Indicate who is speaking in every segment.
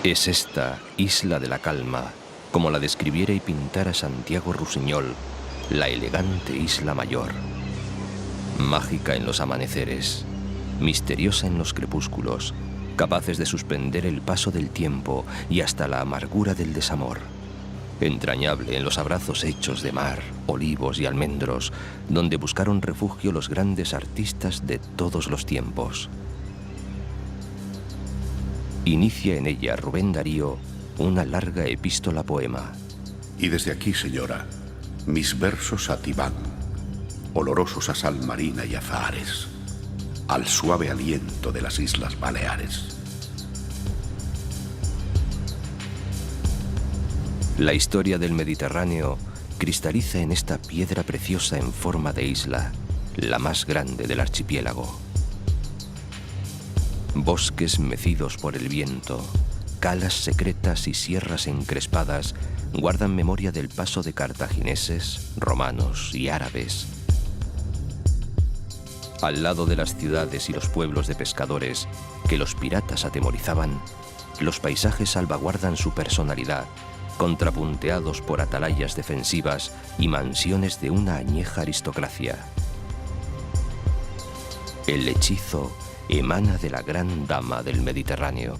Speaker 1: Es esta isla de la calma, como la describiera y pintara Santiago Rusiñol, la elegante Isla Mayor. Mágica en los amaneceres, misteriosa en los crepúsculos, capaces de suspender el paso del tiempo y hasta la amargura del desamor. Entrañable en los abrazos hechos de mar, olivos y almendros, donde buscaron refugio los grandes artistas de todos los tiempos. Inicia en ella Rubén Darío una larga epístola poema.
Speaker 2: Y desde aquí, señora, mis versos a ti van, olorosos a sal marina y azahares, al suave aliento de las Islas Baleares.
Speaker 1: La historia del Mediterráneo cristaliza en esta piedra preciosa en forma de isla, la más grande del archipiélago. Bosques mecidos por el viento, calas secretas y sierras encrespadas guardan memoria del paso de cartagineses, romanos y árabes. Al lado de las ciudades y los pueblos de pescadores que los piratas atemorizaban, los paisajes salvaguardan su personalidad, contrapunteados por atalayas defensivas y mansiones de una añeja aristocracia. El hechizo emana de la gran dama del Mediterráneo.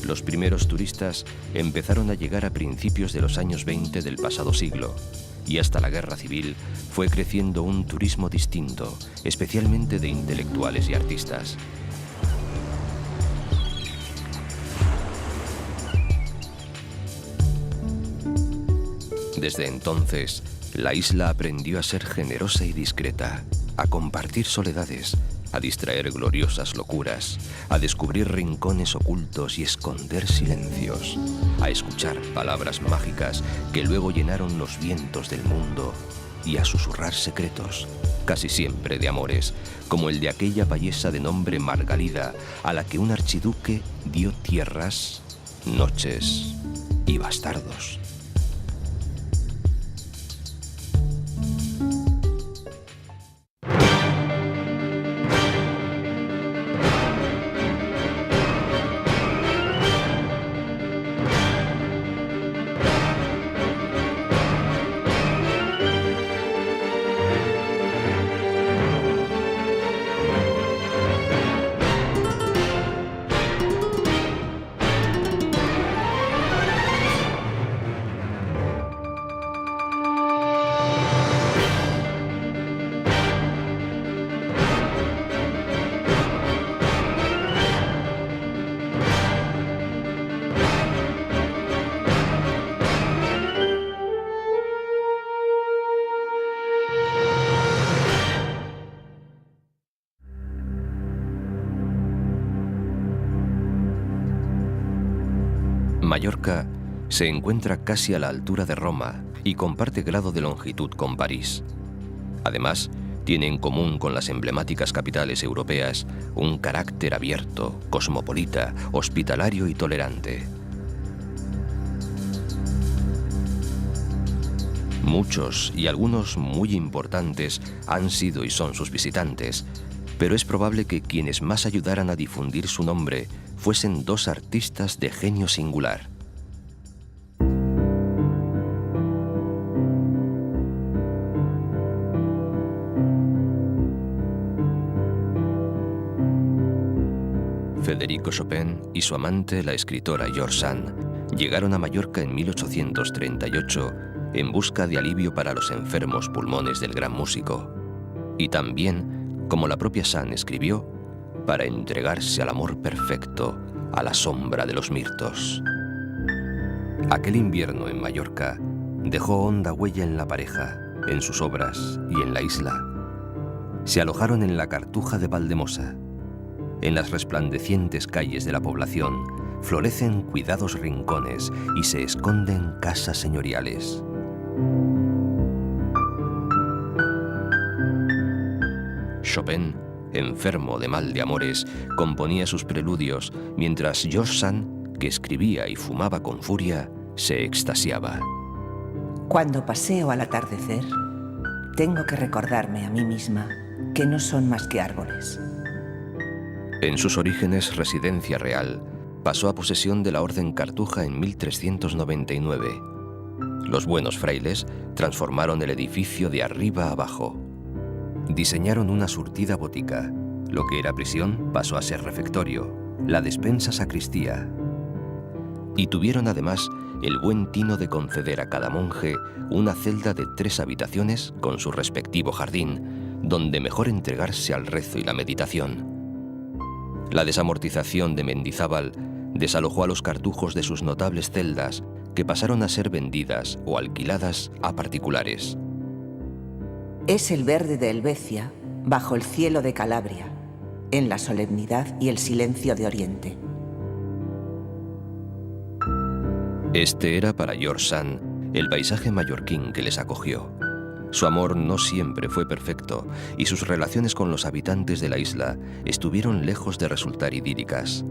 Speaker 1: Los primeros turistas empezaron a llegar a principios de los años 20 del pasado siglo, y hasta la Guerra Civil fue creciendo un turismo distinto, especialmente de intelectuales y artistas. Desde entonces, la isla aprendió a ser generosa y discreta, a compartir soledades, a distraer gloriosas locuras, a descubrir rincones ocultos y esconder silencios, a escuchar palabras mágicas que luego llenaron los vientos del mundo y a susurrar secretos, casi siempre de amores, como el de aquella payesa de nombre Margalida, a la que un archiduque dio tierras, noches y bastardos. Mallorca se encuentra casi a la altura de Roma y comparte grado de longitud con París. Además, tiene en común con las emblemáticas capitales europeas un carácter abierto, cosmopolita, hospitalario y tolerante. Muchos y algunos muy importantes han sido y son sus visitantes, pero es probable que quienes más ayudaran a difundir su nombre fuesen dos artistas de genio singular. Federico Chopin y su amante, la escritora George Sand, llegaron a Mallorca en 1838 en busca de alivio para los enfermos pulmones del gran músico. Y también, como la propia Sand escribió, para entregarse al amor perfecto a la sombra de los mirtos. Aquel invierno en Mallorca dejó honda huella en la pareja, en sus obras y en la isla. Se alojaron en la Cartuja de Valdemosa. En las resplandecientes calles de la población florecen cuidados rincones y se esconden casas señoriales. Chopin, enfermo de mal de amores, componía sus preludios, mientras George Sand, que escribía y fumaba con furia, se extasiaba.
Speaker 3: Cuando paseo al atardecer, tengo que recordarme a mí misma que no son más que árboles.
Speaker 1: En sus orígenes, residencia real, pasó a posesión de la Orden Cartuja en 1399. Los buenos frailes transformaron el edificio de arriba abajo. Diseñaron una surtida botica. Lo que era prisión pasó a ser refectorio, la despensa sacristía. Y tuvieron además el buen tino de conceder a cada monje una celda de 3 habitaciones con su respectivo jardín, donde mejor entregarse al rezo y la meditación. La desamortización de Mendizábal desalojó a los cartujos de sus notables celdas, que pasaron a ser vendidas o alquiladas a particulares.
Speaker 3: Es el verde de Helvecia, bajo el cielo de Calabria, en la solemnidad y el silencio de Oriente.
Speaker 1: Este era para George Sand el paisaje mallorquín que les acogió. Su amor no siempre fue perfecto y sus relaciones con los habitantes de la isla estuvieron lejos de resultar idílicas.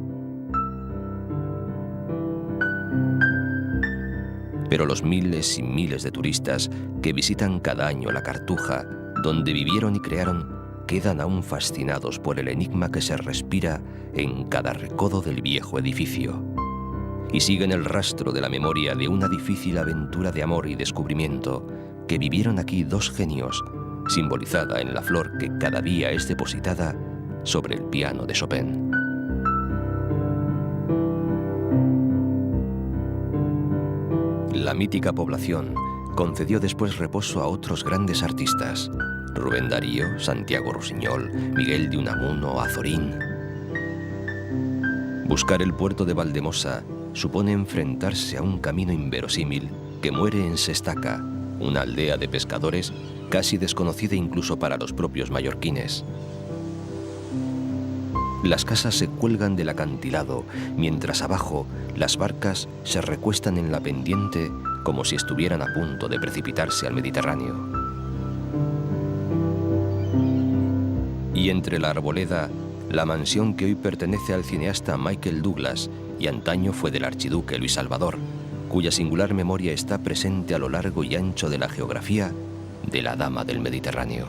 Speaker 1: Pero los miles y miles de turistas que visitan cada año la Cartuja, donde vivieron y crearon, quedan aún fascinados por el enigma que se respira en cada recodo del viejo edificio. Y siguen el rastro de la memoria de una difícil aventura de amor y descubrimiento que vivieron aquí 2 genios, simbolizada en la flor que cada día es depositada sobre el piano de Chopin. La mítica población concedió después reposo a otros grandes artistas: Rubén Darío, Santiago Rusiñol, Miguel de Unamuno, Azorín. Buscar el puerto de Valdemosa supone enfrentarse a un camino inverosímil que muere en Sestaca, una aldea de pescadores casi desconocida incluso para los propios mallorquines. Las casas se cuelgan del acantilado, mientras abajo las barcas se recuestan en la pendiente como si estuvieran a punto de precipitarse al Mediterráneo. Y entre la arboleda, la mansión que hoy pertenece al cineasta Michael Douglas y antaño fue del archiduque Luis Salvador, cuya singular memoria está presente a lo largo y ancho de la geografía de la Dama del Mediterráneo.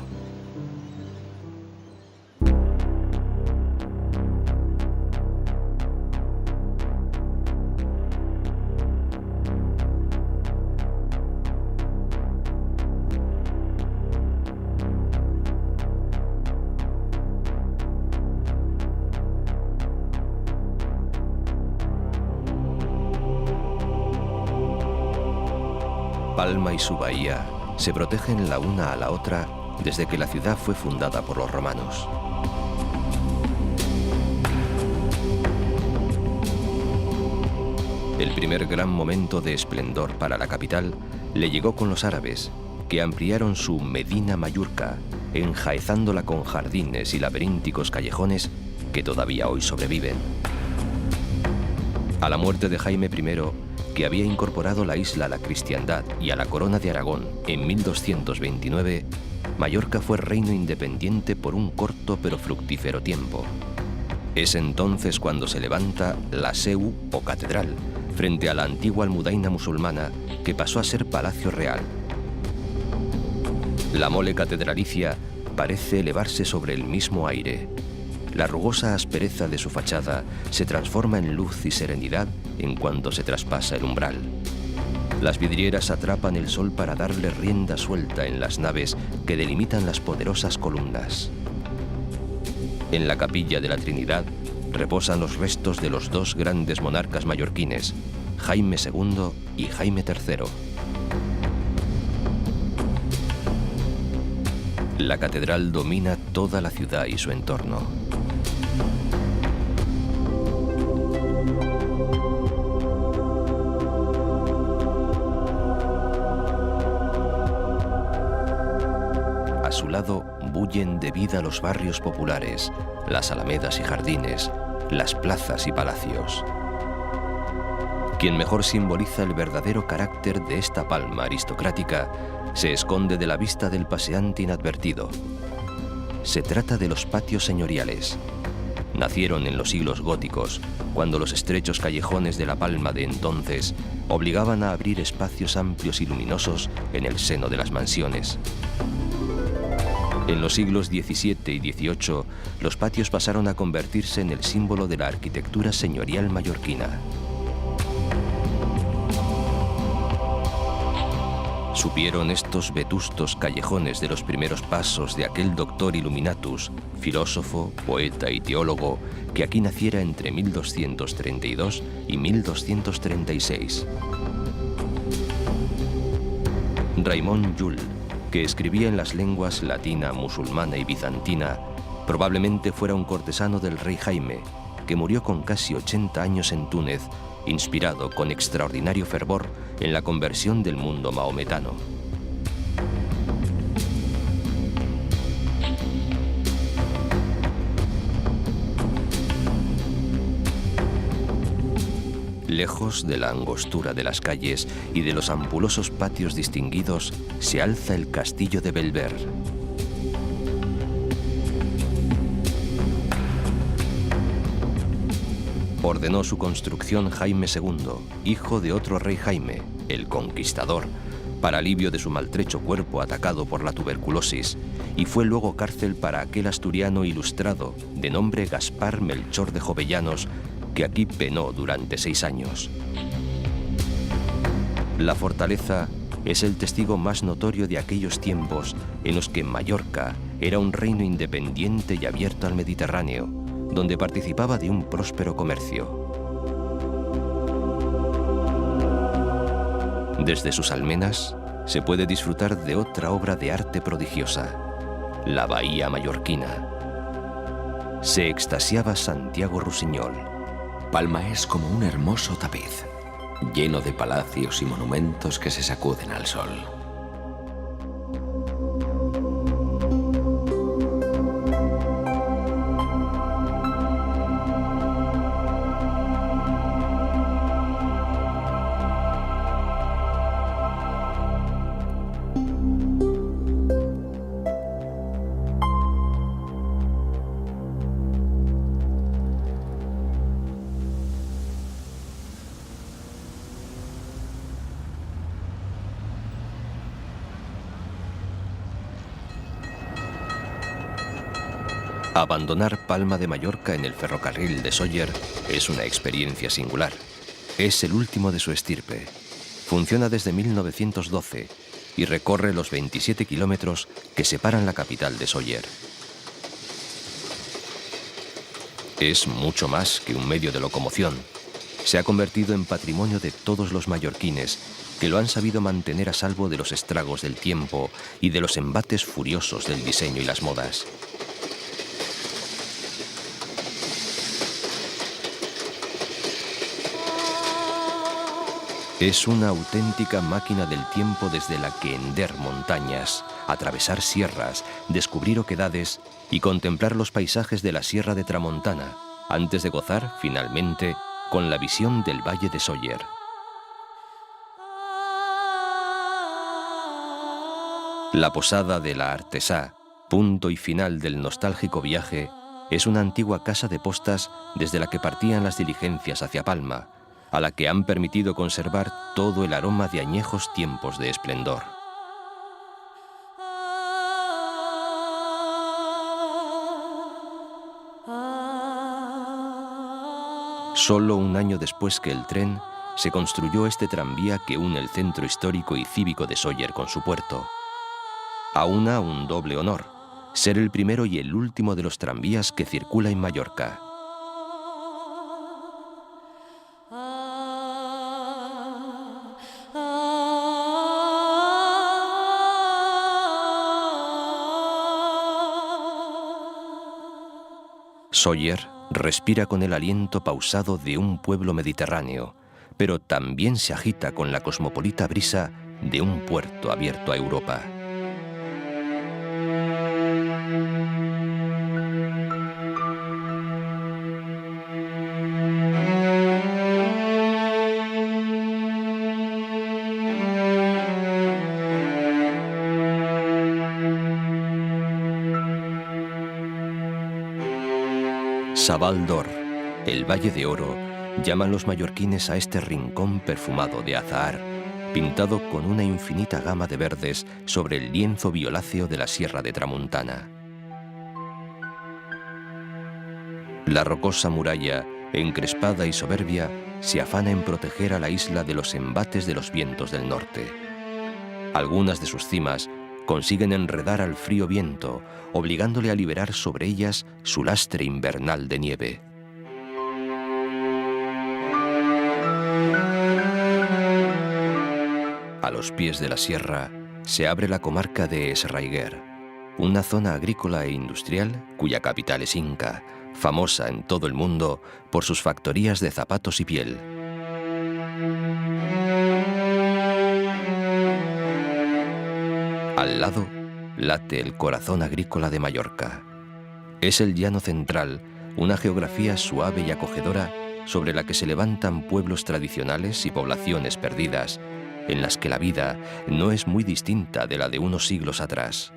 Speaker 1: Palma y su bahía se protegen la una a la otra desde que la ciudad fue fundada por los romanos. El primer gran momento de esplendor para la capital le llegó con los árabes, que ampliaron su Medina Mayurca, enjaezándola con jardines y laberínticos callejones que todavía hoy sobreviven. A la muerte de Jaime I, que había incorporado la isla a la cristiandad y a la corona de Aragón en 1229, Mallorca fue reino independiente por un corto pero fructífero tiempo. Es entonces cuando se levanta la Seu o catedral, frente a la antigua almudaina musulmana que pasó a ser palacio real. La mole catedralicia parece elevarse sobre el mismo aire. La rugosa aspereza de su fachada se transforma en luz y serenidad en cuanto se traspasa el umbral. Las vidrieras atrapan el sol para darle rienda suelta en las naves que delimitan las poderosas columnas. En la capilla de la Trinidad reposan los restos de los 2 grandes monarcas mallorquines, Jaime II y Jaime III. La catedral domina toda la ciudad y su entorno. A su lado bullen de vida los barrios populares, las alamedas y jardines, las plazas y palacios. Quien mejor simboliza el verdadero carácter de esta palma aristocrática se esconde de la vista del paseante inadvertido. Se trata de los patios señoriales. Nacieron en los siglos góticos, cuando los estrechos callejones de la Palma de entonces obligaban a abrir espacios amplios y luminosos en el seno de las mansiones. En los siglos XVII y XVIII, los patios pasaron a convertirse en el símbolo de la arquitectura señorial mallorquina. Supieron estos vetustos callejones de los primeros pasos de aquel doctor Illuminatus, filósofo, poeta y teólogo, que aquí naciera entre 1232 y 1236. Raimon Llull, que escribía en las lenguas latina, musulmana y bizantina, probablemente fuera un cortesano del rey Jaime, que murió con casi 80 años en Túnez, inspirado con extraordinario fervor en la conversión del mundo mahometano. Lejos de la angostura de las calles y de los ampulosos patios distinguidos, se alza el castillo de Belver. Ordenó su construcción Jaime II, hijo de otro rey Jaime, el Conquistador, para alivio de su maltrecho cuerpo atacado por la tuberculosis, y fue luego cárcel para aquel asturiano ilustrado de nombre Gaspar Melchor de Jovellanos, que aquí penó durante 6 años. La fortaleza es el testigo más notorio de aquellos tiempos en los que Mallorca era un reino independiente y abierto al Mediterráneo, donde participaba de un próspero comercio. Desde sus almenas se puede disfrutar de otra obra de arte prodigiosa, la Bahía Mallorquina. Se extasiaba Santiago Rusiñol.
Speaker 4: Palma es como un hermoso tapiz, lleno de palacios y monumentos que se sacuden al sol.
Speaker 1: Abandonar Palma de Mallorca en el ferrocarril de Sóller es una experiencia singular. Es el último de su estirpe. Funciona desde 1912 y recorre los 27 kilómetros que separan la capital de Sóller. Es mucho más que un medio de locomoción. Se ha convertido en patrimonio de todos los mallorquines, que lo han sabido mantener a salvo de los estragos del tiempo y de los embates furiosos del diseño y las modas. Es una auténtica máquina del tiempo desde la que hender montañas, atravesar sierras, descubrir oquedades y contemplar los paisajes de la Sierra de Tramontana, antes de gozar, finalmente, con la visión del Valle de Sóller. La posada de la Artesá, punto y final del nostálgico viaje, es una antigua casa de postas desde la que partían las diligencias hacia Palma, a la que han permitido conservar todo el aroma de añejos tiempos de esplendor. Solo un año después que el tren, se construyó este tranvía que une el centro histórico y cívico de Sóller con su puerto. Aúna un doble honor, ser el primero y el último de los tranvías que circula en Mallorca. Sóller respira con el aliento pausado de un pueblo mediterráneo, pero también se agita con la cosmopolita brisa de un puerto abierto a Europa. Sabal d'Or, el Valle de Oro, llaman los mallorquines a este rincón perfumado de azahar, pintado con una infinita gama de verdes sobre el lienzo violáceo de la Sierra de Tramuntana. La rocosa muralla, encrespada y soberbia, se afana en proteger a la isla de los embates de los vientos del norte. Algunas de sus cimas consiguen enredar al frío viento, obligándole a liberar sobre ellas su lastre invernal de nieve. A los pies de la sierra se abre la comarca de Esraiguer, una zona agrícola e industrial cuya capital es Inca, famosa en todo el mundo por sus factorías de zapatos y piel. Al lado late el corazón agrícola de Mallorca. Es el llano central, una geografía suave y acogedora sobre la que se levantan pueblos tradicionales y poblaciones perdidas, en las que la vida no es muy distinta de la de unos siglos atrás.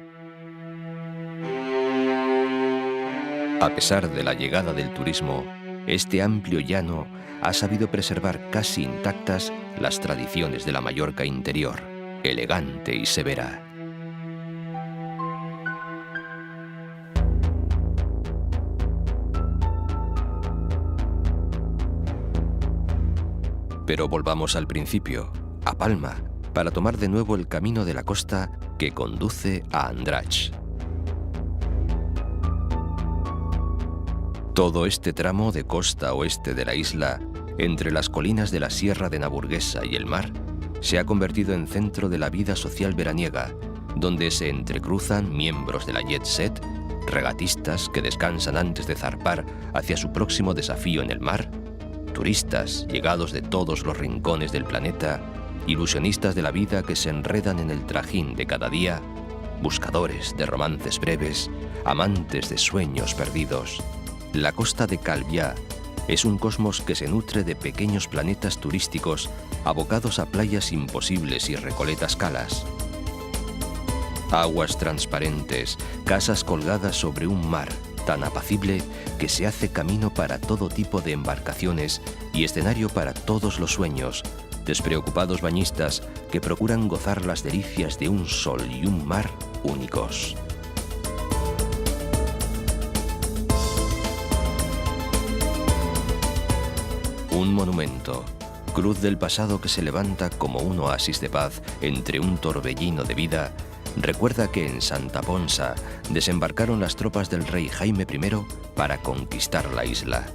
Speaker 1: A pesar de la llegada del turismo, este amplio llano ha sabido preservar casi intactas las tradiciones de la Mallorca interior, elegante y severa. Pero volvamos al principio, a Palma, para tomar de nuevo el camino de la costa que conduce a Andratx. Todo este tramo de costa oeste de la isla, entre las colinas de la Sierra de Naburguesa y el mar, se ha convertido en centro de la vida social veraniega, donde se entrecruzan miembros de la jet set, regatistas que descansan antes de zarpar hacia su próximo desafío en el mar, turistas llegados de todos los rincones del planeta, ilusionistas de la vida que se enredan en el trajín de cada día, buscadores de romances breves, amantes de sueños perdidos. La costa de Calviá es un cosmos que se nutre de pequeños planetas turísticos abocados a playas imposibles y recoletas calas. Aguas transparentes, casas colgadas sobre un mar tan apacible que se hace camino para todo tipo de embarcaciones y escenario para todos los sueños, despreocupados bañistas que procuran gozar las delicias de un sol y un mar únicos. Un monumento, cruz del pasado que se levanta como un oasis de paz entre un torbellino de vida, recuerda que en Santa Ponsa desembarcaron las tropas del rey Jaime I para conquistar la isla.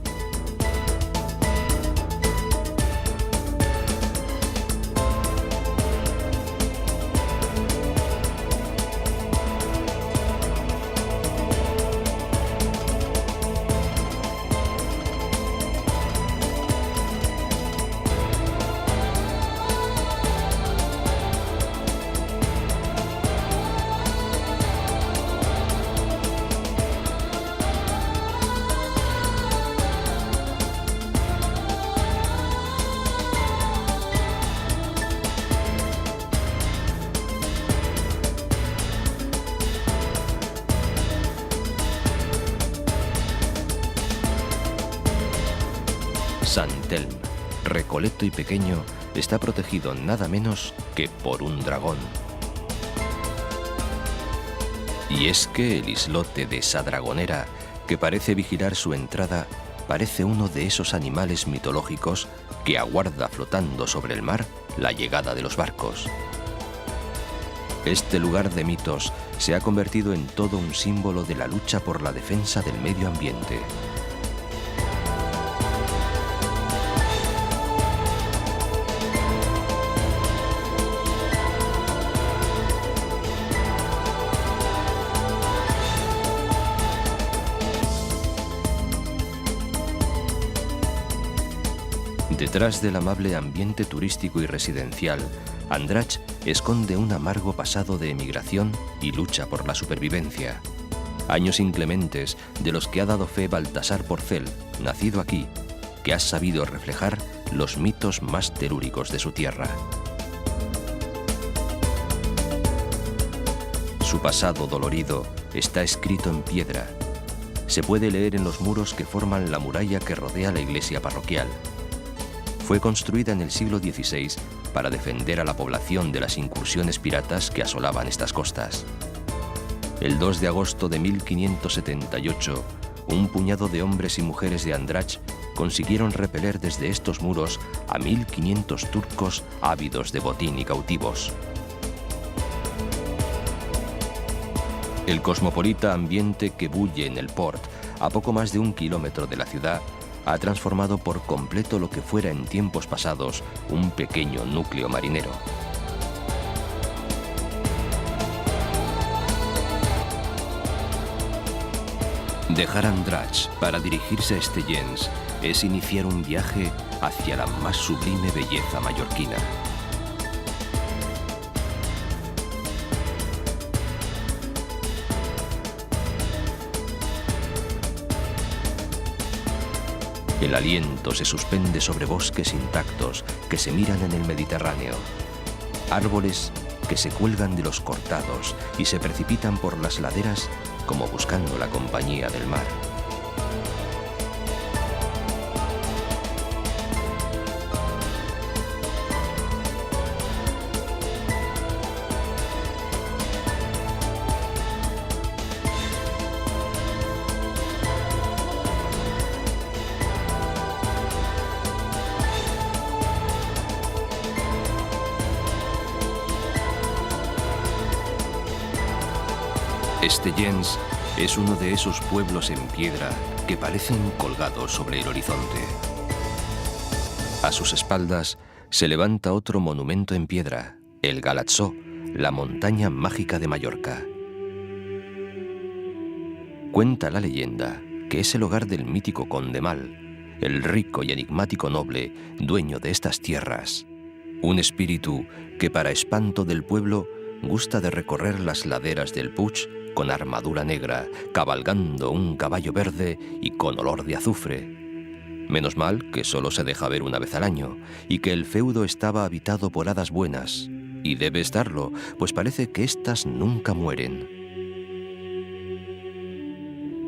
Speaker 1: Sant Elm, recoleto y pequeño, está protegido nada menos que por un dragón. Y es que el islote de esa dragonera, que parece vigilar su entrada, parece uno de esos animales mitológicos que aguarda flotando sobre el mar la llegada de los barcos. Este lugar de mitos se ha convertido en todo un símbolo de la lucha por la defensa del medio ambiente. Detrás del amable ambiente turístico y residencial, Andratx esconde un amargo pasado de emigración y lucha por la supervivencia. Años inclementes de los que ha dado fe Baltasar Porcel, nacido aquí, que ha sabido reflejar los mitos más telúricos de su tierra. Su pasado dolorido está escrito en piedra. Se puede leer en los muros que forman la muralla que rodea la iglesia parroquial. fue construida en el siglo XVI para defender a la población de las incursiones piratas que asolaban estas costas. El 2 de agosto de 1578, un puñado de hombres y mujeres de Andrach consiguieron repeler desde estos muros a 1500 turcos ávidos de botín y cautivos. El cosmopolita ambiente que bulle en el port, a poco más de 1 kilómetro de la ciudad, ha transformado por completo lo que fuera en tiempos pasados un pequeño núcleo marinero. Dejar Andrach para dirigirse a Estellencs es iniciar un viaje hacia la más sublime belleza mallorquina. El aliento se suspende sobre bosques intactos que se miran en el Mediterráneo. Árboles que se cuelgan de los cortados y se precipitan por las laderas como buscando la compañía del mar. Estellencs es uno de esos pueblos en piedra que parecen colgados sobre el horizonte. A sus espaldas se levanta otro monumento en piedra, el Galatzó, la montaña mágica de Mallorca. Cuenta la leyenda que es el hogar del mítico conde Mal, el rico y enigmático noble dueño de estas tierras, un espíritu que para espanto del pueblo gusta de recorrer las laderas del Puig con armadura negra, cabalgando un caballo verde y con olor de azufre. Menos mal que solo se deja ver una vez al año y que el feudo estaba habitado por hadas buenas, y debe estarlo, pues parece que éstas nunca mueren.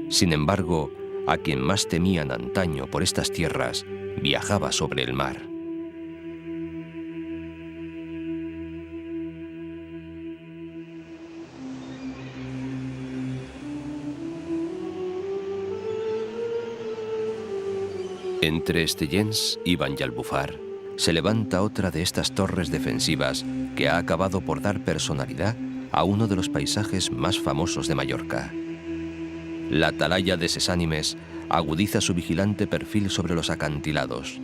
Speaker 1: Sin embargo, a quien más temían antaño por estas tierras, viajaba sobre el mar. Entre Estellencs y Banyalbufar se levanta otra de estas torres defensivas que ha acabado por dar personalidad a uno de los paisajes más famosos de Mallorca. La atalaya de Ses Ànimes agudiza su vigilante perfil sobre los acantilados.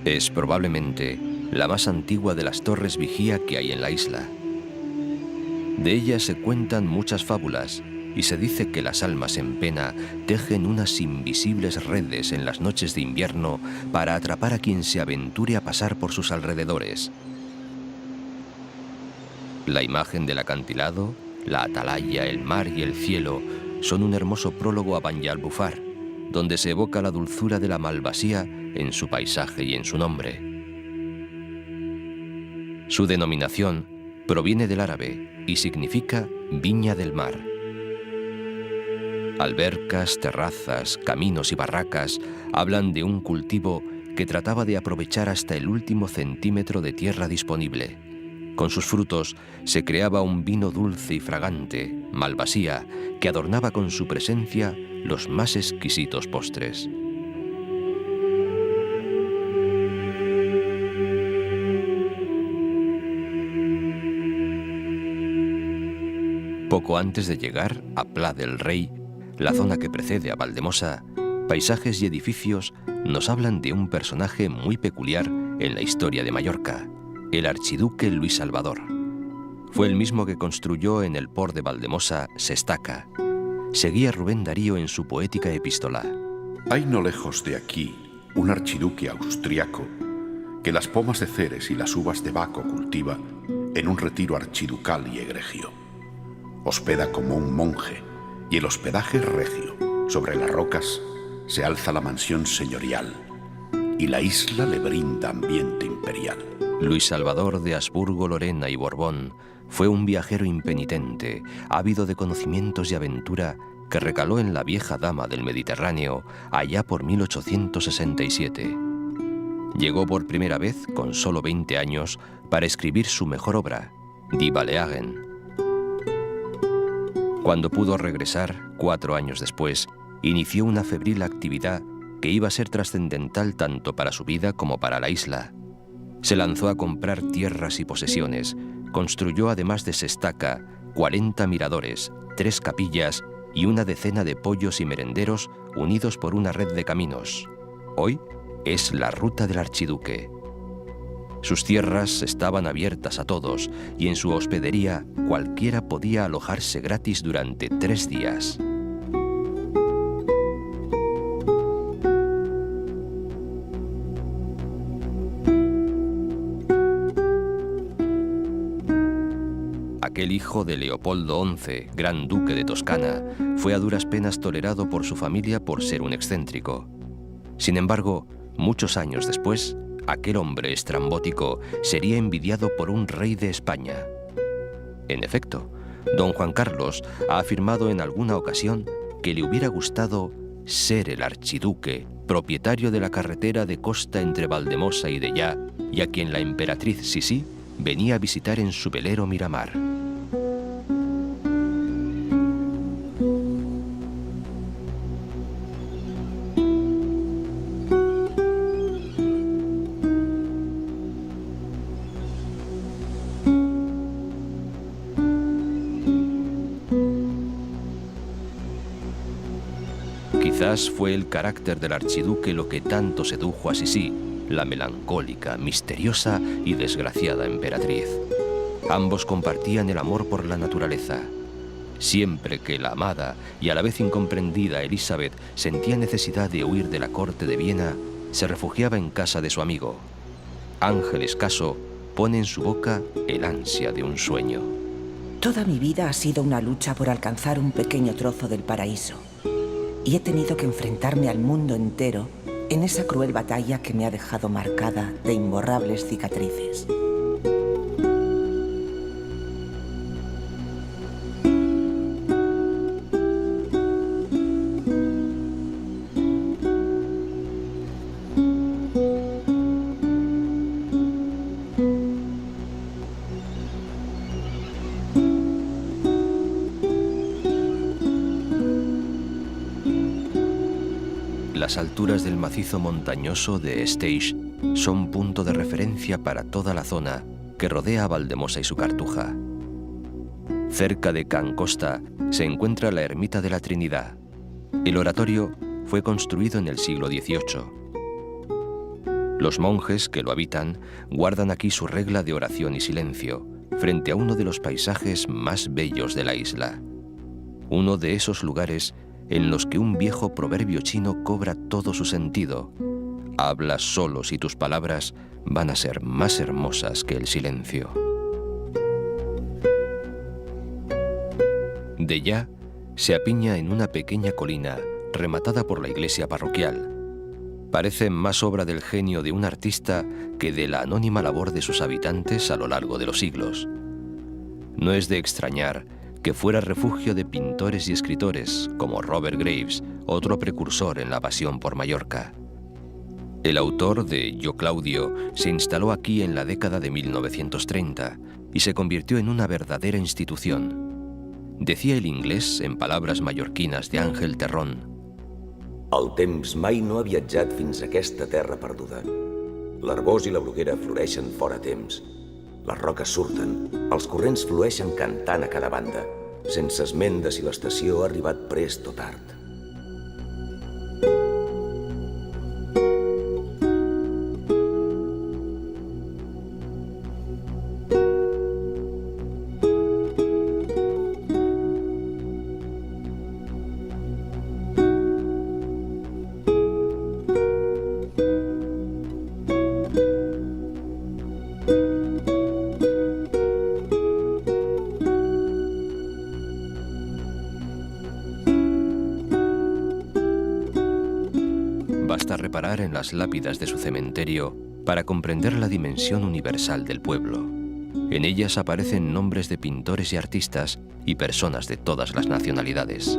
Speaker 1: Es probablemente la más antigua de las torres vigía que hay en la isla. De ella se cuentan muchas fábulas y se dice que las almas en pena tejen unas invisibles redes en las noches de invierno para atrapar a quien se aventure a pasar por sus alrededores. La imagen del acantilado, la atalaya, el mar y el cielo son un hermoso prólogo a Banyalbufar, donde se evoca la dulzura de la Malvasía en su paisaje y en su nombre. Su denominación proviene del árabe y significa Viña del Mar. Albercas, terrazas, caminos y barracas hablan de un cultivo que trataba de aprovechar hasta el último centímetro de tierra disponible. Con sus frutos se creaba un vino dulce y fragante, Malvasía, que adornaba con su presencia los más exquisitos postres. Poco antes de llegar a Pla del Rei, la zona que precede a Valdemosa, paisajes y edificios nos hablan de un personaje muy peculiar en la historia de Mallorca, el archiduque Luis Salvador. Fue el mismo que construyó en el port de Valdemosa Sestaca. Seguía Rubén Darío en su poética epístola.
Speaker 2: Hay no lejos de aquí un archiduque austriaco que las pomas de Ceres y las uvas de Baco cultiva en un retiro archiducal y egregio. Hospeda como un monje, y el hospedaje regio. Sobre las rocas se alza la mansión señorial, y la isla le brinda ambiente imperial.
Speaker 1: Luis Salvador de Habsburgo, Lorena y Borbón fue un viajero impenitente, ávido de conocimientos y aventura, que recaló en la vieja dama del Mediterráneo allá por 1867. Llegó por primera vez, con solo 20 años, para escribir su mejor obra, Die Balearen. Cuando pudo regresar, 4 años después, inició una febril actividad que iba a ser trascendental tanto para su vida como para la isla. Se lanzó a comprar tierras y posesiones, construyó además de Sestaka 40 miradores, 3 capillas y una decena de pollos y merenderos unidos por una red de caminos. Hoy es la ruta del archiduque. Sus tierras estaban abiertas a todos y en su hospedería cualquiera podía alojarse gratis durante 3 días. Aquel hijo de Leopoldo XI, gran duque de Toscana, fue a duras penas tolerado por su familia por ser un excéntrico. Sin embargo, muchos años después, aquel hombre estrambótico sería envidiado por un rey de España. En efecto, don Juan Carlos ha afirmado en alguna ocasión que le hubiera gustado ser el archiduque, propietario de la carretera de costa entre Valdemosa y Dellá, y a quien la emperatriz Sisí venía a visitar en su velero Miramar. Quizás fue el carácter del archiduque lo que tanto sedujo a Sisí, la melancólica, misteriosa y desgraciada emperatriz. Ambos compartían el amor por la naturaleza. Siempre que la amada y a la vez incomprendida Elizabeth sentía necesidad de huir de la corte de Viena, se refugiaba en casa de su amigo. Ángel Escaso pone en su boca el ansia de un sueño.
Speaker 3: Toda mi vida ha sido una lucha por alcanzar un pequeño trozo del paraíso. Y he tenido que enfrentarme al mundo entero en esa cruel batalla que me ha dejado marcada de imborrables cicatrices.
Speaker 1: Las alturas del macizo montañoso de Esteix son punto de referencia para toda la zona que rodea a Valdemosa y su Cartuja. Cerca de Can Costa se encuentra la ermita de la Trinidad. El oratorio fue construido en el siglo XVIII. Los monjes que lo habitan guardan aquí su regla de oración y silencio, frente a uno de los paisajes más bellos de la isla. Uno de esos lugares en los que un viejo proverbio chino cobra todo su sentido. Habla solo si tus palabras van a ser más hermosas que el silencio. Dellá se apiña en una pequeña colina rematada por la iglesia parroquial. Parece más obra del genio de un artista que de la anónima labor de sus habitantes a lo largo de los siglos. No es de extrañar que fuera refugio de pintores y escritores como Robert Graves, otro precursor en la pasión por Mallorca. El autor de Yo Claudio se instaló aquí en la década de 1930 y se convirtió en una verdadera institución. Decía el inglés en palabras mallorquinas de Ángel Terrón:
Speaker 5: El temps mai no ha viatjat fins a aquesta terra perduda. L'arbós i la bruguera floreixen fora temps. Les roques surten, els corrents flueixen cantant a cada banda, sense esment de si l'estació ha arribat prest o tard.
Speaker 1: Basta reparar en las lápidas de su cementerio para comprender la dimensión universal del pueblo. En ellas aparecen nombres de pintores y artistas y personas de todas las nacionalidades.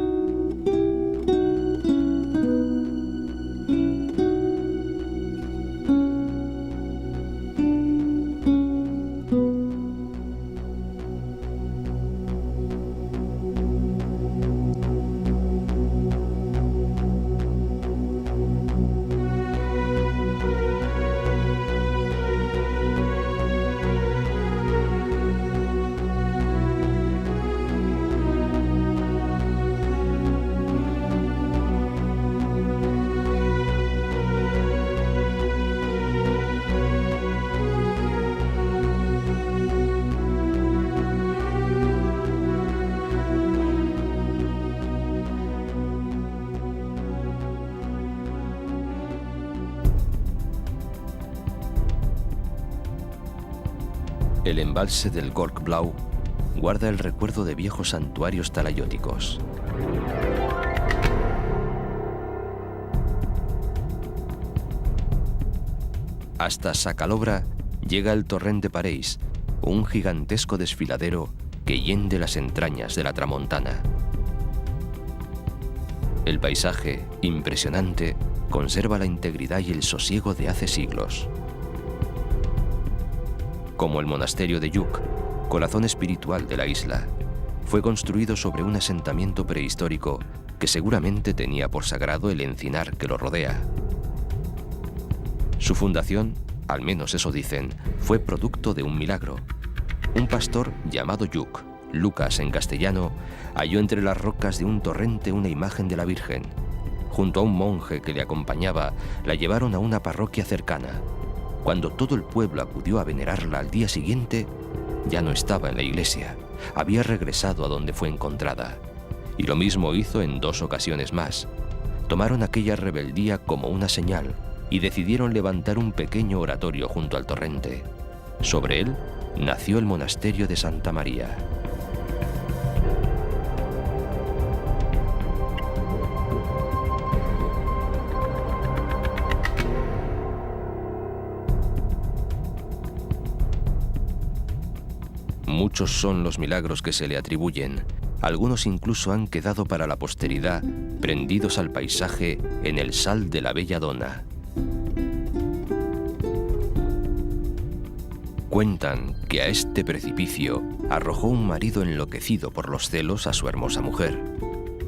Speaker 1: El embalse del Gorkblau guarda el recuerdo de viejos santuarios talayóticos. Hasta Sacalobra llega el torrente Pareis, un gigantesco desfiladero que hiende las entrañas de la Tramontana. El paisaje, impresionante, conserva la integridad y el sosiego de hace siglos. Como el monasterio de Yuk, corazón espiritual de la isla, fue construido sobre un asentamiento prehistórico que seguramente tenía por sagrado el encinar que lo rodea. Su fundación, al menos eso dicen, fue producto de un milagro. Un pastor llamado Yuk, Lucas en castellano, halló entre las rocas de un torrente una imagen de la Virgen. Junto a un monje que le acompañaba, la llevaron a una parroquia cercana. Cuando todo el pueblo acudió a venerarla al día siguiente, ya no estaba en la iglesia, había regresado a donde fue encontrada. Y lo mismo hizo en 2 ocasiones más. Tomaron aquella rebeldía como una señal y decidieron levantar un pequeño oratorio junto al torrente. Sobre él nació el monasterio de Santa María. Muchos son los milagros que se le atribuyen. Algunos incluso han quedado para la posteridad, prendidos al paisaje en el sal de la belladona. Cuentan que a este precipicio arrojó un marido enloquecido por los celos a su hermosa mujer.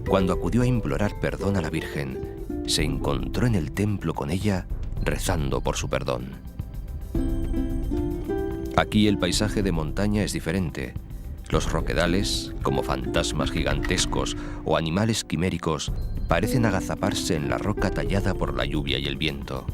Speaker 1: Cuando acudió a implorar perdón a la Virgen, se encontró en el templo con ella rezando por su perdón. Aquí el paisaje de montaña es diferente. Los roquedales, como fantasmas gigantescos o animales quiméricos, parecen agazaparse en la roca tallada por la lluvia y el viento.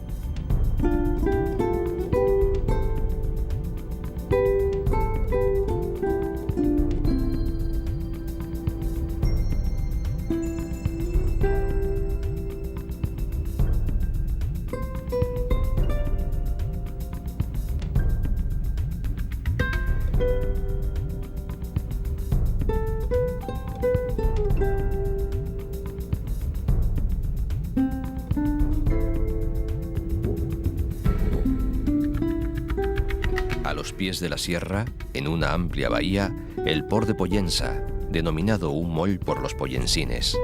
Speaker 1: A los pies de la sierra, en una amplia bahía, el Port de Pollença, denominado un moll por los pollensines.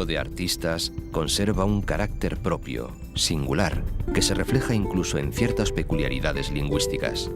Speaker 1: De artistas, conserva un carácter propio, singular, que se refleja incluso en ciertas peculiaridades lingüísticas.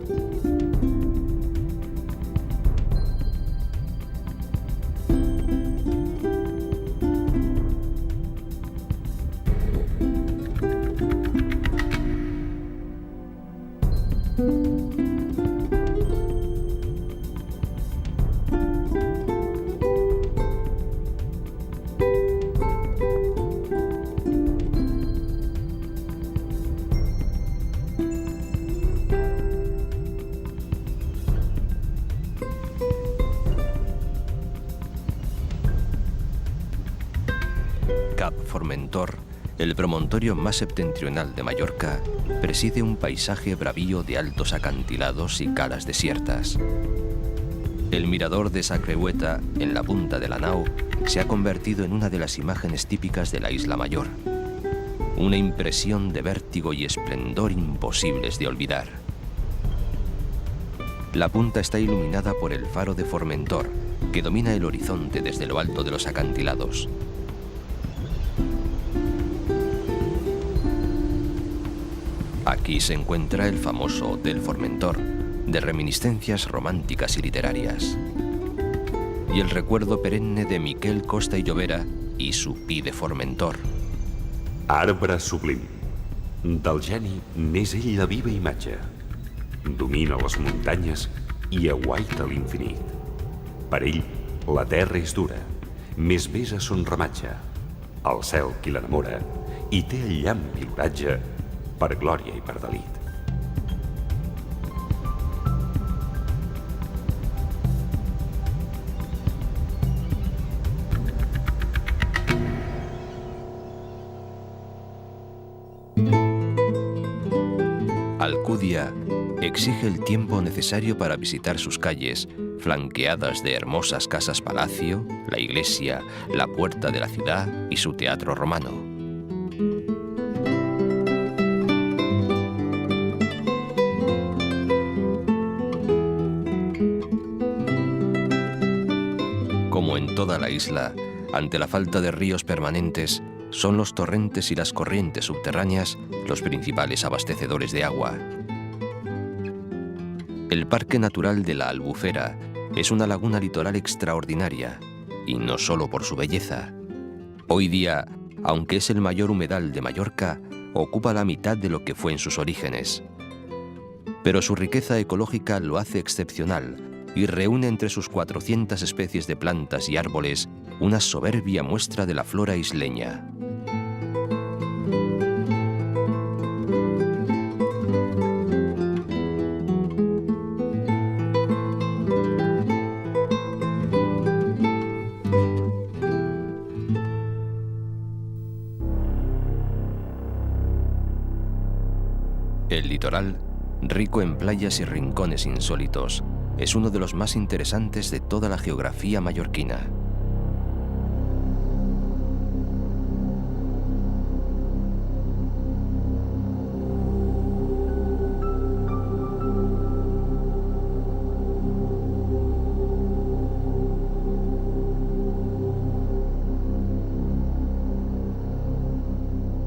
Speaker 1: Cap Formentor, el promontorio más septentrional de Mallorca, preside un paisaje bravío de altos acantilados y calas desiertas. El mirador de Sa Creueta, en la punta de la nao, se ha convertido en una de las imágenes típicas de la Isla Mayor. Una impresión de vértigo y esplendor imposibles de olvidar. La punta está iluminada por el faro de Formentor, que domina el horizonte desde lo alto de los acantilados. Aquí se encuentra el famoso Hotel Formentor, de reminiscencias románticas y literarias. Y el recuerdo perenne de Miquel Costa i Llobera i su Pi de Formentor.
Speaker 6: Arbre sublim. Del geni n'és ell la viva imatge. Domina les muntanyes i aguaita l'infinit. Per ell, la terra és dura, més besa son ramatge. el cel qui l'enamora, i té el llamp i l'oratge per glòria i per delit.
Speaker 1: Alcudia exige el tiempo necesario para visitar sus calles, flanqueadas de hermosas casas-palacio, la iglesia, la puerta de la ciudad y su teatro romano. Como en toda la isla, ante la falta de ríos permanentes, son los torrentes y las corrientes subterráneas los principales abastecedores de agua. El Parque Natural de la Albufera es una laguna litoral extraordinaria, y no solo por su belleza. Hoy día, aunque es el mayor humedal de Mallorca, ocupa la mitad de lo que fue en sus orígenes. Pero su riqueza ecológica lo hace excepcional y reúne entre sus 400 especies de plantas y árboles una soberbia muestra de la flora isleña. El litoral, rico en playas y rincones insólitos, es uno de los más interesantes de toda la geografía mallorquina.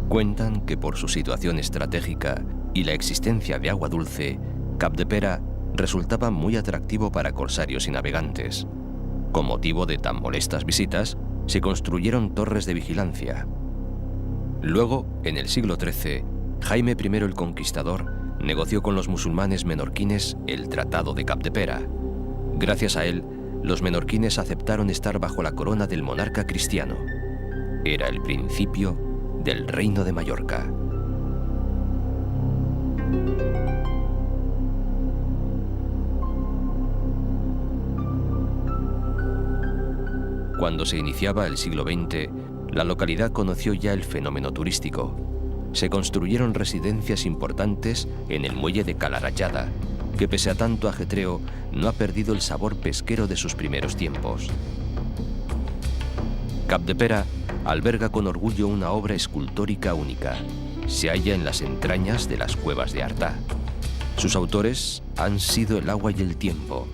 Speaker 1: Cuentan que por su situación estratégica y la existencia de agua dulce, Capdepera resultaba muy atractivo para corsarios y navegantes. Con motivo de tan molestas visitas, se construyeron torres de vigilancia. Luego, en el siglo XIII, Jaime I el Conquistador negoció con los musulmanes menorquines el Tratado de Capdepera. Gracias a él, los menorquines aceptaron estar bajo la corona del monarca cristiano. Era el principio del Reino de Mallorca. Cuando se iniciaba el siglo XX, la localidad conoció ya el fenómeno turístico. Se construyeron residencias importantes en el muelle de Calarayada, que pese a tanto ajetreo, no ha perdido el sabor pesquero de sus primeros tiempos. Capdepera alberga con orgullo una obra escultórica única. Se halla en las entrañas de las cuevas de Artà. Sus autores han sido el agua y el tiempo.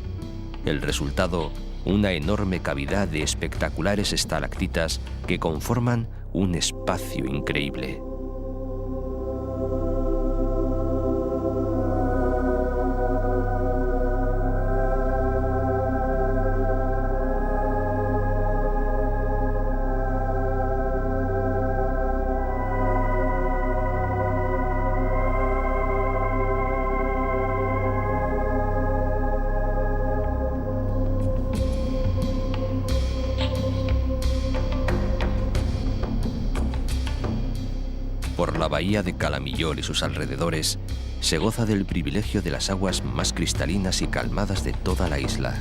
Speaker 1: El resultado, una enorme cavidad de espectaculares estalactitas que conforman un espacio increíble. Por la bahía de Calamillor y sus alrededores, se goza del privilegio de las aguas más cristalinas y calmadas de toda la isla.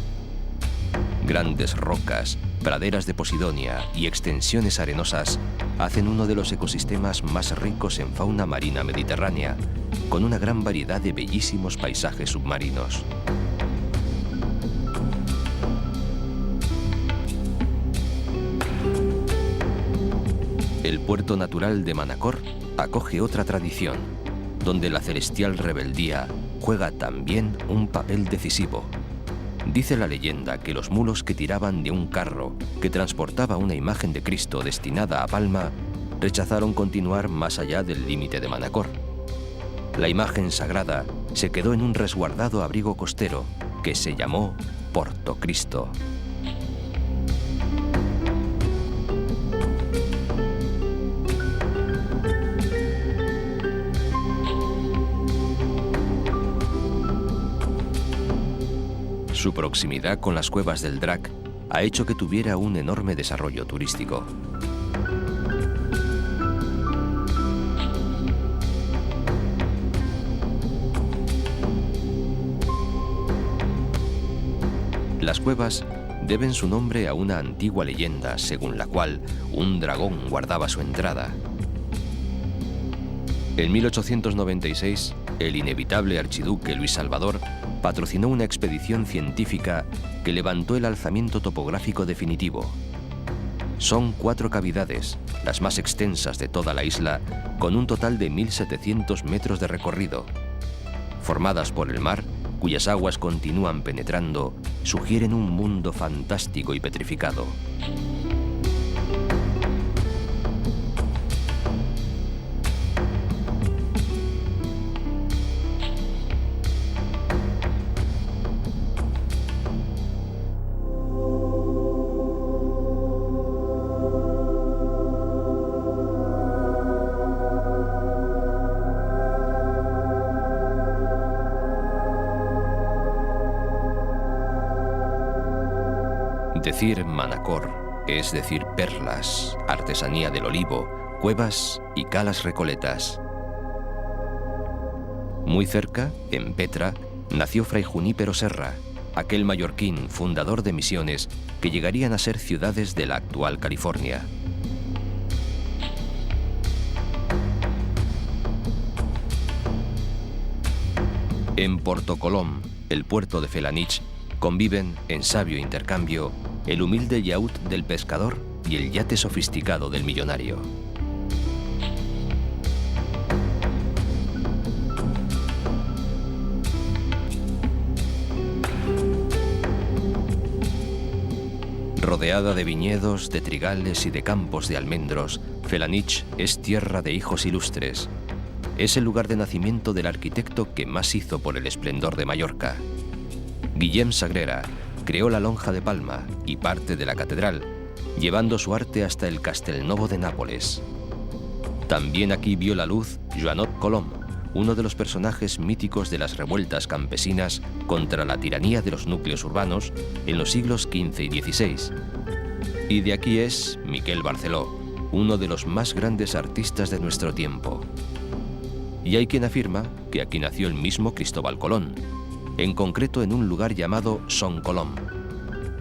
Speaker 1: Grandes rocas, praderas de posidonia y extensiones arenosas hacen uno de los ecosistemas más ricos en fauna marina mediterránea, con una gran variedad de bellísimos paisajes submarinos. El puerto natural de Manacor acoge otra tradición, donde la celestial rebeldía juega también un papel decisivo. Dice la leyenda que los mulos que tiraban de un carro que transportaba una imagen de Cristo destinada a Palma rechazaron continuar más allá del límite de Manacor. La imagen sagrada se quedó en un resguardado abrigo costero que se llamó Porto Cristo. Su proximidad con las cuevas del Drac ha hecho que tuviera un enorme desarrollo turístico. Las cuevas deben su nombre a una antigua leyenda según la cual un dragón guardaba su entrada. En 1896, el inevitable archiduque Luis Salvador patrocinó una expedición científica que levantó el alzamiento topográfico definitivo. Son 4 cavidades, las más extensas de toda la isla, con un total de 1.700 metros de recorrido. Formadas por el mar, cuyas aguas continúan penetrando, sugieren un mundo fantástico y petrificado. Decir Manacor es decir perlas, artesanía del olivo, cuevas y calas recoletas. Muy cerca, en Petra, nació Fray Junípero Serra, aquel mallorquín fundador de misiones que llegarían a ser ciudades de la actual California. En Porto Colom, el puerto de Felanitx, conviven, en sabio intercambio, el humilde yacht del pescador y el yate sofisticado del millonario. Rodeada de viñedos, de trigales y de campos de almendros, Felanitx es tierra de hijos ilustres. Es el lugar de nacimiento del arquitecto que más hizo por el esplendor de Mallorca. Guillem Sagrera creó la Lonja de Palma y parte de la catedral, llevando su arte hasta el Castelnovo de Nápoles. También aquí vio la luz Joanot Colom, uno de los personajes míticos de las revueltas campesinas contra la tiranía de los núcleos urbanos en los siglos XV y XVI. Y de aquí es Miquel Barceló, uno de los más grandes artistas de nuestro tiempo. Y hay quien afirma que aquí nació el mismo Cristóbal Colón, en concreto en un lugar llamado Son Colom.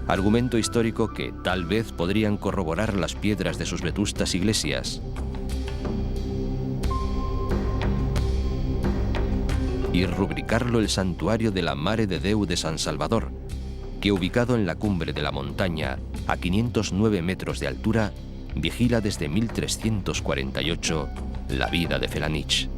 Speaker 1: Argumento histórico que tal vez podrían corroborar las piedras de sus vetustas iglesias. Y rubricarlo el santuario de la Mare de Déu de San Salvador, que ubicado en la cumbre de la montaña, a 509 metros de altura, vigila desde 1348 la vida de Felanitx.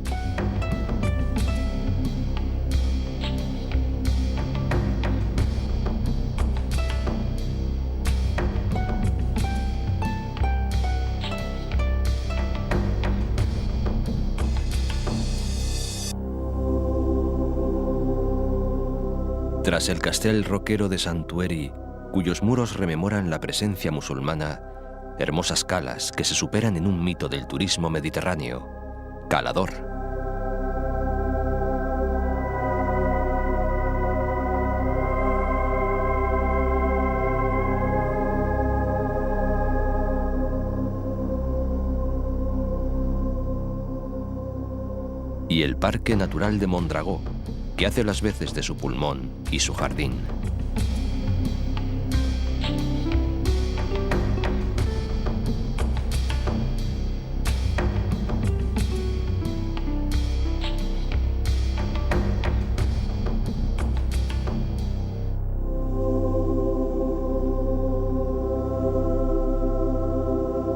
Speaker 1: Tras el castell roquero de Santueri, cuyos muros rememoran la presencia musulmana, hermosas calas que se superan en un mito del turismo mediterráneo, Calador. Y el Parque Natural de Mondragó, que hace las veces de su pulmón y su jardín.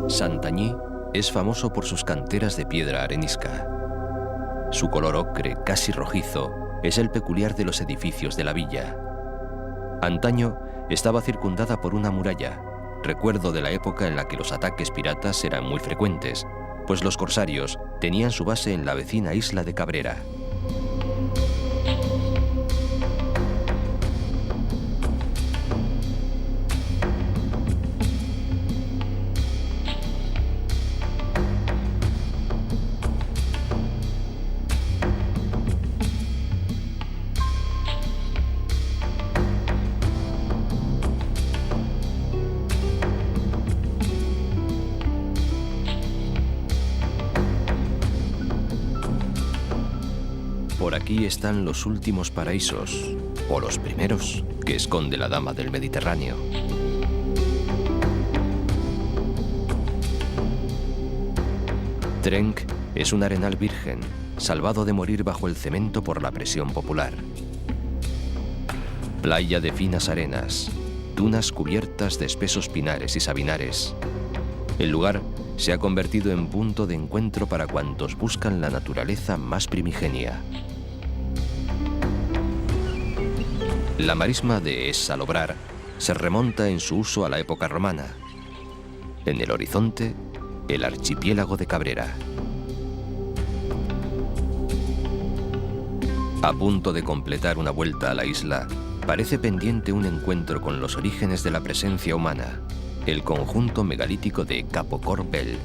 Speaker 1: Santanyí es famoso por sus canteras de piedra arenisca. Su color ocre, casi rojizo, es el peculiar de los edificios de la villa. Antaño estaba circundada por una muralla, recuerdo de la época en la que los ataques piratas eran muy frecuentes, pues los corsarios tenían su base en la vecina isla de Cabrera. Por aquí están los últimos paraísos, o los primeros. que esconde la dama del Mediterráneo. Trenc es un arenal virgen, salvado de morir bajo el cemento por la presión popular. Playa de finas arenas, dunas cubiertas de espesos pinares y sabinares. El lugar se ha convertido en punto de encuentro para cuantos buscan la naturaleza más primigenia. La marisma de Es Salobrar se remonta en su uso a la época romana. En el horizonte, el archipiélago de Cabrera. A punto de completar una vuelta a la isla, parece pendiente un encuentro con los orígenes de la presencia humana, el conjunto megalítico de Capo Corbel.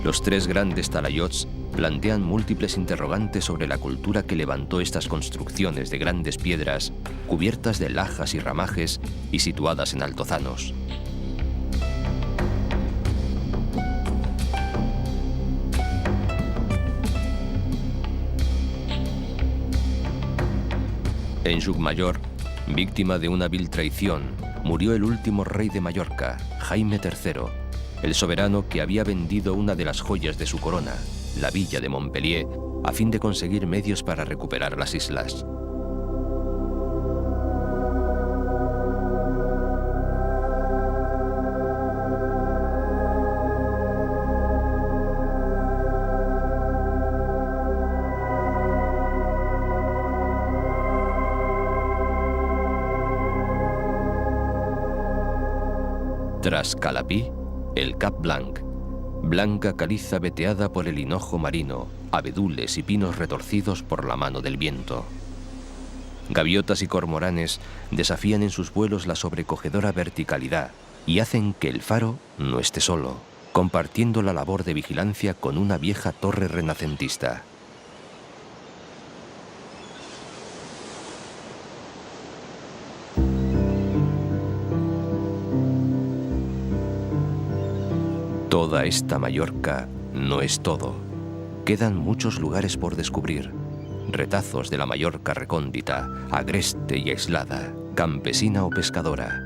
Speaker 1: Los tres grandes talayots plantean múltiples interrogantes sobre la cultura que levantó estas construcciones de grandes piedras, cubiertas de lajas y ramajes y situadas en altozanos. En Llucmajor, víctima de una vil traición, murió el último rey de Mallorca, Jaime III, el soberano que había vendido una de las joyas de su corona, la villa de Montpellier, a fin de conseguir medios para recuperar las islas. Tras Calapí, el Cap Blanc, blanca caliza veteada por el hinojo marino, abedules y pinos retorcidos por la mano del viento. Gaviotas y cormoranes desafían en sus vuelos la sobrecogedora verticalidad y hacen que el faro no esté solo, compartiendo la labor de vigilancia con una vieja torre renacentista. Toda esta Mallorca no es todo. Quedan muchos lugares por descubrir. Retazos de la Mallorca recóndita, agreste y aislada, campesina o pescadora.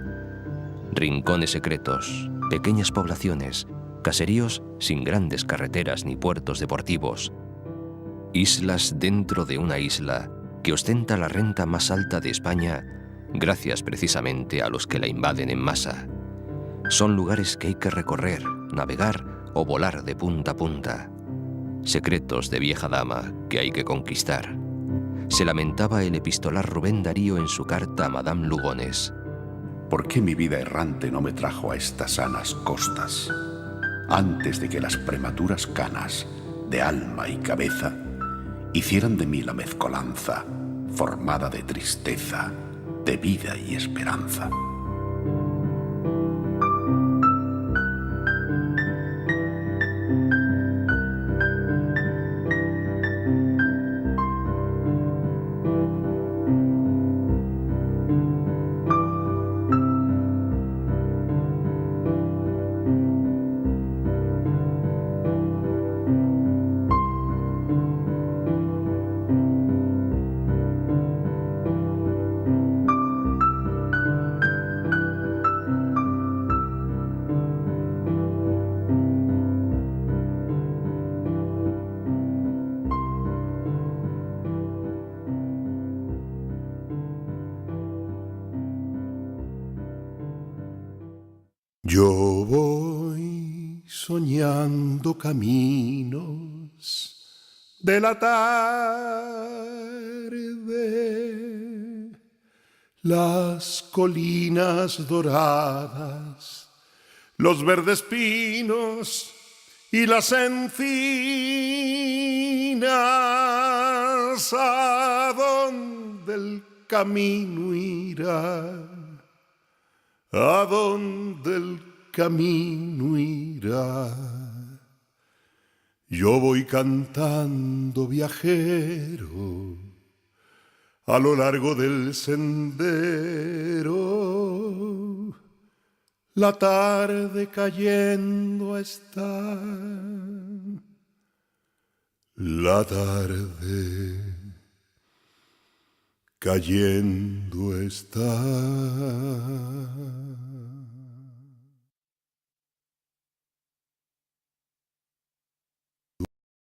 Speaker 1: Rincones secretos, pequeñas poblaciones, caseríos sin grandes carreteras ni puertos deportivos. Islas dentro de una isla que ostenta la renta más alta de España gracias precisamente a los que la invaden en masa. Son lugares que hay que recorrer, navegar o volar de punta a punta. Secretos de vieja dama que hay que conquistar. Se lamentaba el epistolar Rubén Darío en su carta a Madame Lugones.
Speaker 2: ¿Por qué mi vida errante no me trajo a estas sanas costas? Antes de que las prematuras canas de alma y cabeza hicieran de mí la mezcolanza formada de tristeza, de vida y esperanza.
Speaker 7: Yo voy soñando caminos de la tarde, las colinas doradas, los verdes pinos y las encinas, ¿a dónde el camino irá? ¿A dónde el camino irá? Yo voy cantando viajero a lo largo del sendero, la tarde cayendo está, la tarde cayendo está.